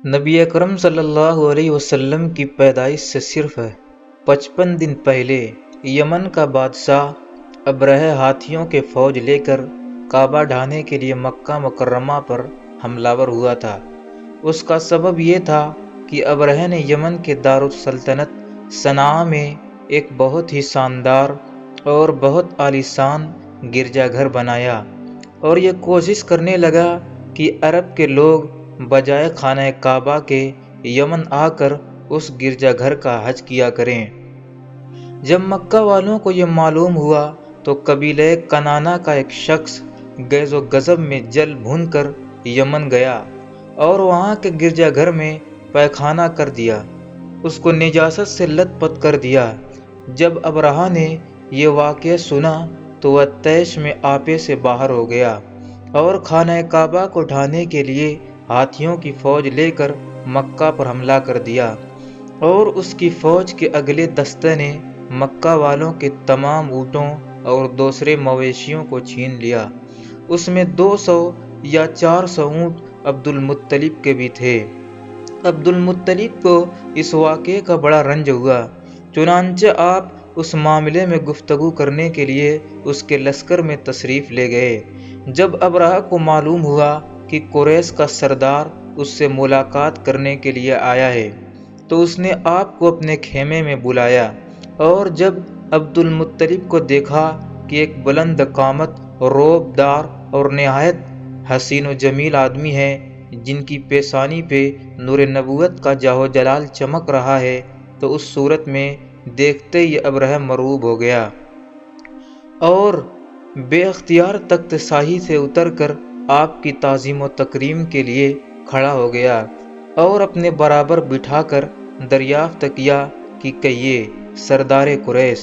نبی اکرم صلی اللہ علیہ وسلم کی پیدائش سے صرف 55 دن پہلے یمن کا بادشاہ ابرہہ ہاتھیوں کے فوج لے کر کعبہ ڈھانے کے لیے مکہ مکرمہ پر حملہ ور ہوا تھا۔ اس کا سبب یہ تھا کہ ابرہہ نے یمن کے دارالسلطنت صنعاء میں ایک بہت ہی شاندار اور بہت عالیشان گرجا گھر بنایا اور یہ کوشش کرنے لگا کہ عرب کے لوگ بجائے خانہ کعبہ کے یمن آ کر اس گرجا گھر کا حج کیا کریں۔ جب مکہ والوں کو یہ معلوم ہوا تو قبیلہ کنانہ کا ایک شخص غیظ و غضب میں جل بھن کر یمن گیا اور وہاں کے گرجا گھر میں پیخانہ کر دیا، اس کو نجاست سے لت پت کر دیا۔ جب ابرہہ نے یہ واقعہ سنا تو وہ طیش میں آپے سے باہر ہو گیا اور خانہ کعبہ کو ڈھانے کے لیے ہاتھیوں کی فوج لے کر مکہ پر حملہ کر دیا، اور اس کی فوج کے اگلے دستے نے مکہ والوں کے تمام اونٹوں اور دوسرے مویشیوں کو چھین لیا۔ اس میں 200 یا 400 اونٹ عبد المطلب کے بھی تھے۔ عبد المطلب کو اس واقعے کا بڑا رنج ہوا، چنانچہ آپ اس معاملے میں گفتگو کرنے کے لیے اس کے لشکر میں تشریف لے گئے۔ جب ابرہہ کو معلوم ہوا کہ قریش کا سردار اس سے ملاقات کرنے کے لیے آیا ہے تو اس نے آپ کو اپنے خیمے میں بلایا، اور جب عبد المطلب کو دیکھا کہ ایک بلند قامت، رعب دار اور نہایت حسین و جمیل آدمی ہے جن کی پیشانی پہ نور نبوت کا جاہ و جلال چمک رہا ہے، تو اس صورت میں دیکھتے ہی ابرہہ مرعوب ہو گیا اور بے اختیار تخت شاہی سے اتر کر آپ کی تعظیم و تکریم کے لیے کھڑا ہو گیا اور اپنے برابر بٹھا کر دریافت کیا کہ کہیے سردار قریش،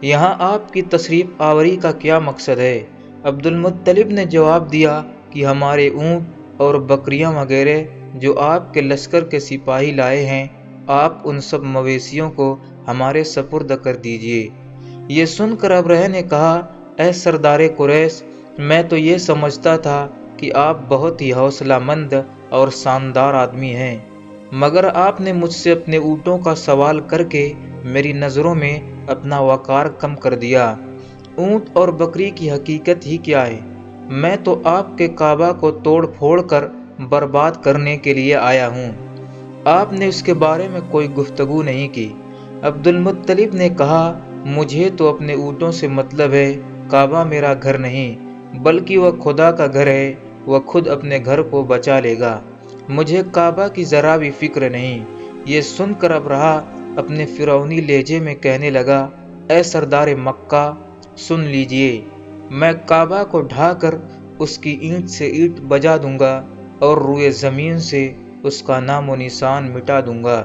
یہاں آپ کی تشریف آوری کا کیا مقصد ہے؟ عبد المطلب نے جواب دیا کہ ہمارے اونٹ اور بکریاں وغیرہ جو آپ کے لشکر کے سپاہی لائے ہیں، آپ ان سب مویشیوں کو ہمارے سپرد کر دیجیے۔ یہ سن کر ابرہہ نے کہا، اے سردار قریش، میں تو یہ سمجھتا تھا کہ آپ بہت ہی حوصلہ مند اور شاندار آدمی ہیں، مگر آپ نے مجھ سے اپنے اونٹوں کا سوال کر کے میری نظروں میں اپنا وقار کم کر دیا۔ اونٹ اور بکری کی حقیقت ہی کیا ہے؟ میں تو آپ کے کعبہ کو توڑ پھوڑ کر برباد کرنے کے لیے آیا ہوں، آپ نے اس کے بارے میں کوئی گفتگو نہیں کی۔ عبد المطلب نے کہا، مجھے تو اپنے اونٹوں سے مطلب ہے، کعبہ میرا گھر نہیں بلکہ وہ خدا کا گھر ہے، وہ خود اپنے گھر کو بچا لے گا، مجھے کعبہ کی ذرا بھی فکر نہیں۔ یہ سن کر ابرہہ اپنے فرعونی لہجے میں کہنے لگا، اے سردار مکہ، سن لیجئے، میں کعبہ کو ڈھا کر اس کی اینٹ سے اینٹ بجا دوں گا اور روئے زمین سے اس کا نام و نشان مٹا دوں گا،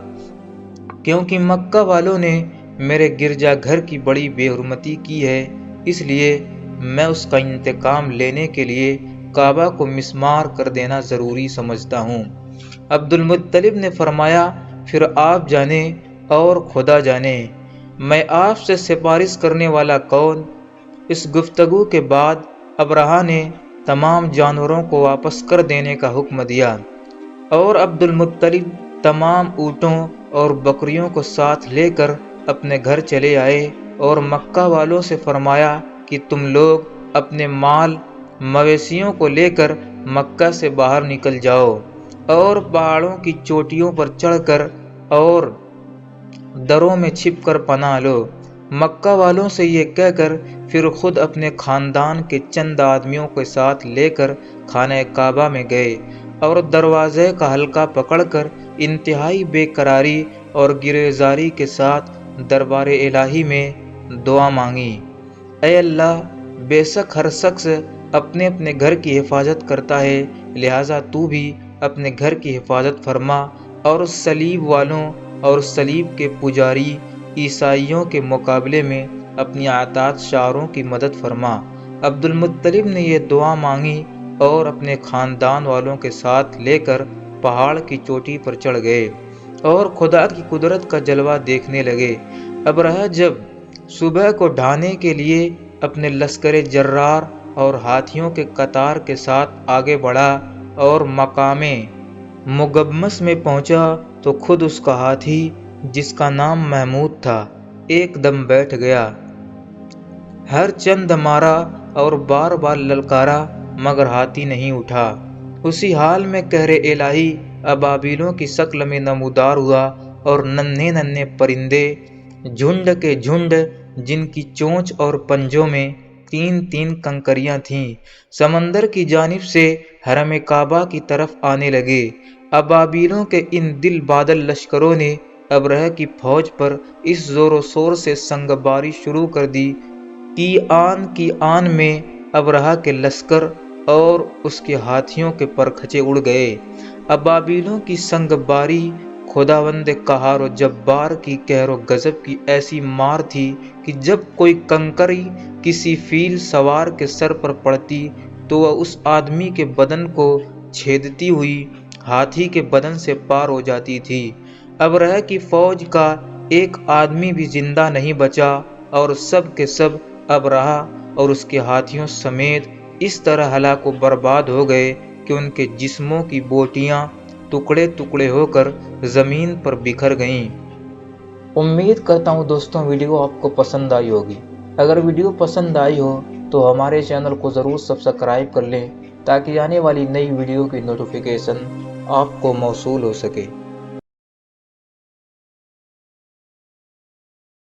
کیونکہ مکہ والوں نے میرے گرجا گھر کی بڑی بے حرمتی کی ہے، اس لیے میں اس کا انتقام لینے کے لیے کعبہ کو مسمار کر دینا ضروری سمجھتا ہوں۔ عبد المطلب نے فرمایا، پھر آپ جانے اور خدا جانے، میں آپ سے سفارش کرنے والا کون؟ اس گفتگو کے بعد ابرہہ نے تمام جانوروں کو واپس کر دینے کا حکم دیا اور عبد المطلب تمام اونٹوں اور بکریوں کو ساتھ لے کر اپنے گھر چلے آئے اور مکہ والوں سے فرمایا کہ تم لوگ اپنے مال مویشیوں کو لے کر مکہ سے باہر نکل جاؤ اور پہاڑوں کی چوٹیوں پر چڑھ کر اور دروں میں چھپ کر پناہ لو۔ مکہ والوں سے یہ کہہ کر پھر خود اپنے خاندان کے چند آدمیوں کے ساتھ لے کر خانہ کعبہ میں گئے اور دروازے کا حلقہ پکڑ کر انتہائی بے قراری اور گریزاری کے ساتھ دربار الہی میں دعا مانگی، اے اللہ، بے شک ہر شخص اپنے اپنے گھر کی حفاظت کرتا ہے، لہٰذا تو بھی اپنے گھر کی حفاظت فرما اور صلیب والوں اور صلیب کے پجاری عیسائیوں کے مقابلے میں اپنی اطاعت شعاروں کی مدد فرما۔ عبد المطلب نے یہ دعا مانگی اور اپنے خاندان والوں کے ساتھ لے کر پہاڑ کی چوٹی پر چڑھ گئے اور خدا کی قدرت کا جلوہ دیکھنے لگے۔ ابرہہ جب صبح کو ڈھانے کے لیے اپنے لشکر جرار اور ہاتھیوں کے قطار کے ساتھ آگے بڑھا اور مقام مگمس میں پہنچا تو خود اس کا ہاتھی جس کا نام محمود تھا ایک دم بیٹھ گیا۔ ہر چند مارا اور بار بار للکارا مگر ہاتھی نہیں اٹھا۔ اسی حال میں قہر الہی ابابیلوں کی شکل میں نمودار ہوا اور ننھے ننھے پرندے جھنڈ کے جھنڈ جن کی چونچ اور پنجوں میں تین تین کنکریاں تھیں سمندر کی جانب سے حرم کعبہ کی طرف آنے لگے۔ ابابیلوں کے ان دل بادل لشکروں نے ابرہہ کی فوج پر اس زور و شور سے سنگ باری شروع کر دی کی آن میں ابرہہ کے لشکر اور اس کے ہاتھیوں کے پرکھچے اڑ گئے۔ ابابیلوں کی سنگ باری خداوند قہار و جبار کی قہر و غضب کی ایسی مار تھی کہ جب کوئی کنکری کسی فیل سوار کے سر پر پڑتی تو وہ اس آدمی کے بدن کو چھیدتی ہوئی ہاتھی کے بدن سے پار ہو جاتی تھی۔ ابرہہ کی فوج کا ایک آدمی بھی زندہ نہیں بچا اور سب کے سب ابرہہ اور اس کے ہاتھیوں سمیت اس طرح ہلاک و برباد ہو گئے کہ ان کے جسموں کی بوٹیاں ٹکڑے ٹکڑے ہو کر زمین پر بکھر گئیں۔ امید کرتا ہوں دوستوں ویڈیو آپ کو پسند آئی ہوگی۔ اگر ویڈیو پسند آئی ہو تو ہمارے چینل کو ضرور سبسکرائب کر لیں تاکہ آنے والی نئی ویڈیو کی نوٹیفیکیشن آپ کو موصول ہو سکے۔